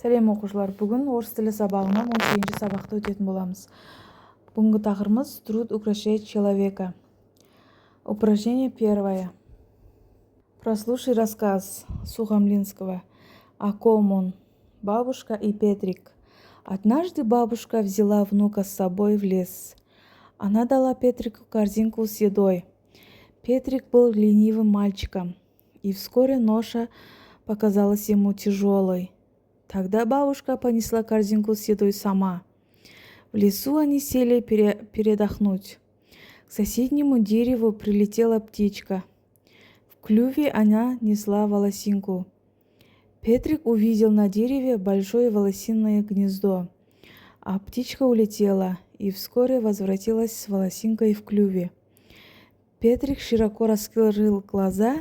Сәлем оқушылар, бүгін орыс тілі сабағынан 18-ші сабақты өтетін боламыз. Бүгінгі тақырыбымыз труд украшает человека. Упражнение первое. Прослушай рассказ Сухомлинского о ком он. Бабушка и Петрик. Однажды бабушка взяла внука с собой в лес. Она дала Петрику корзинку с едой. Петрик был ленивым мальчиком, и вскоре ноша показалась ему тяжелой. Тогда бабушка понесла корзинку с едой сама. В лесу они сели передохнуть. К соседнему дереву прилетела птичка. В клюве она несла волосинку. Петрик увидел на дереве большое волосиное гнездо, а птичка улетела и вскоре возвратилась с волосинкой в клюве. Петрик широко раскрыл глаза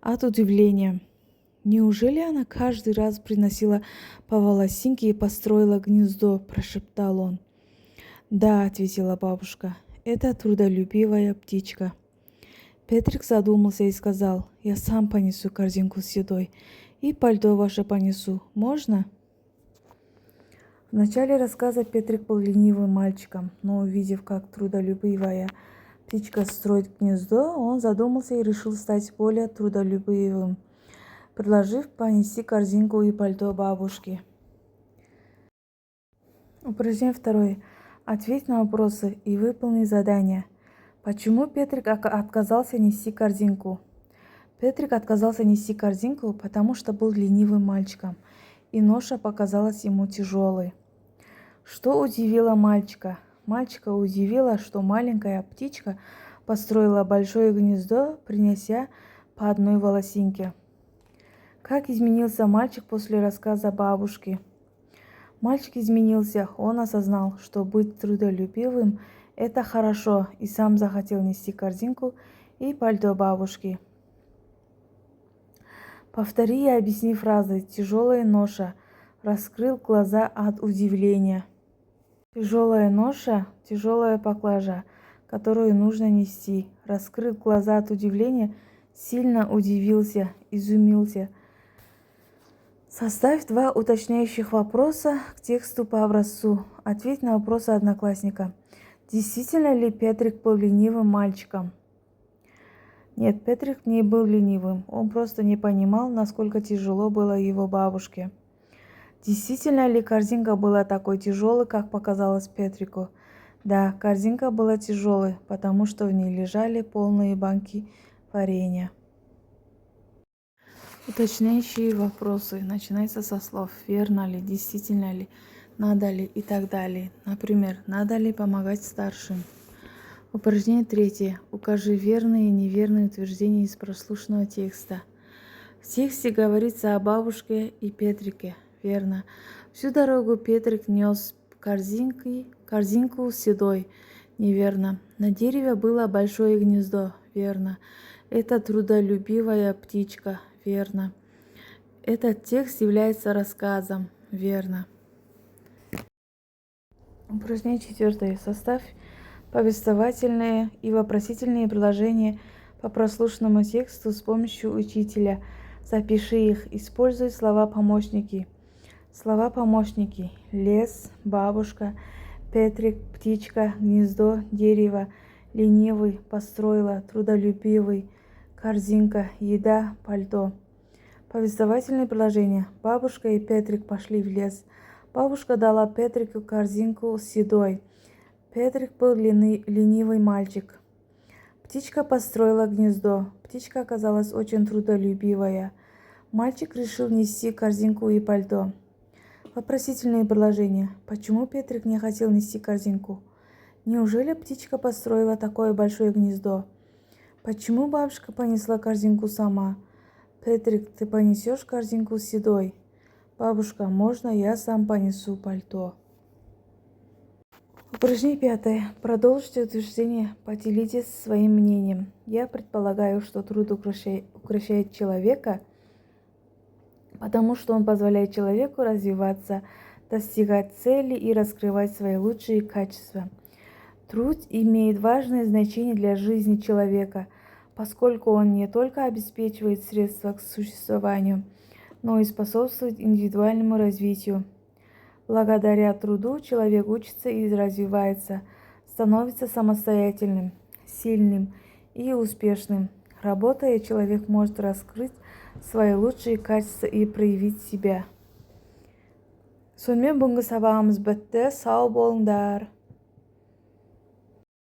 от удивления. «Неужели она каждый раз приносила по волосинке и построила гнездо?» – прошептал он. «Да», – ответила бабушка, – «это трудолюбивая птичка». Петрик задумался и сказал: «Я сам понесу корзинку с едой и пальто ваше понесу. Можно?» В начале рассказа Петрик был ленивым мальчиком, но увидев, как трудолюбивая птичка строит гнездо, он задумался и решил стать более трудолюбивым, предложив понести корзинку и пальто бабушки. Упражнение второе. Ответь на вопросы и выполни задание. Почему Петрик отказался нести корзинку? Петрик отказался нести корзинку, потому что был ленивым мальчиком, и ноша показалась ему тяжелой. Что удивило мальчика? Мальчика удивило, что маленькая птичка построила большое гнездо, принеся по одной волосинке. Как изменился мальчик после рассказа бабушки? Мальчик изменился, он осознал, что быть трудолюбивым – это хорошо, и сам захотел нести корзинку и пальто бабушки. Повтори и объясни фразы «тяжелая ноша», раскрыл глаза от удивления. Тяжелая ноша – тяжелая поклажа, которую нужно нести. Раскрыл глаза от удивления, сильно удивился, изумился. Составь 2 уточняющих вопроса к тексту по образцу. Ответь на вопросы одноклассника. Действительно ли Петрик был ленивым мальчиком? Нет, Петрик не был ленивым. Он просто не понимал, насколько тяжело было его бабушке. Действительно ли корзинка была такой тяжелой, как показалось Петрику? Да, корзинка была тяжелой, потому что в ней лежали полные банки варенья. Уточняющие вопросы начинаются со слов «верно ли», «действительно ли», «надо ли» и так далее. Например, «надо ли помогать старшим?» Упражнение 3. Укажи верные и неверные утверждения из прослушанного текста. В тексте говорится о бабушке и Петрике. Верно. Всю дорогу Петрик нес корзинку с едой. Неверно. На дереве было большое гнездо. Верно. Это трудолюбивая птичка. Верно. Этот текст является рассказом. Верно. Упражнение 4. Составь повествовательные и вопросительные предложения по прослушанному тексту с помощью учителя. Запиши их. Используй слова-помощники. Слова-помощники: лес, бабушка, Петрик, птичка, гнездо, дерево, ленивый, построила, трудолюбивый, корзинка, еда, пальто. Повествовательные предложения. Бабушка и Петрик пошли в лес. Бабушка дала Петрику корзинку с едой. Петрик был ленивый мальчик. Птичка построила гнездо. Птичка оказалась очень трудолюбивая. Мальчик решил нести корзинку и пальто. Вопросительные предложения. Почему Петрик не хотел нести корзинку? Неужели птичка построила такое большое гнездо? Почему бабушка понесла корзинку сама? Петрик, ты понесешь корзинку с едой? Бабушка, можно я сам понесу пальто? Упражнение 5. Продолжите утверждение, поделитесь своим мнением. Я предполагаю, что труд украшает человека, потому что он позволяет человеку развиваться, достигать цели и раскрывать свои лучшие качества. Труд имеет важное значение для жизни человека, поскольку он не только обеспечивает средства к существованию, но и способствует индивидуальному развитию. Благодаря труду человек учится и развивается, становится самостоятельным, сильным и успешным. Работая, человек может раскрыть свои лучшие качества и проявить себя. Сонымен бүгінгі сабағымыз бітті. Сау болыңдар.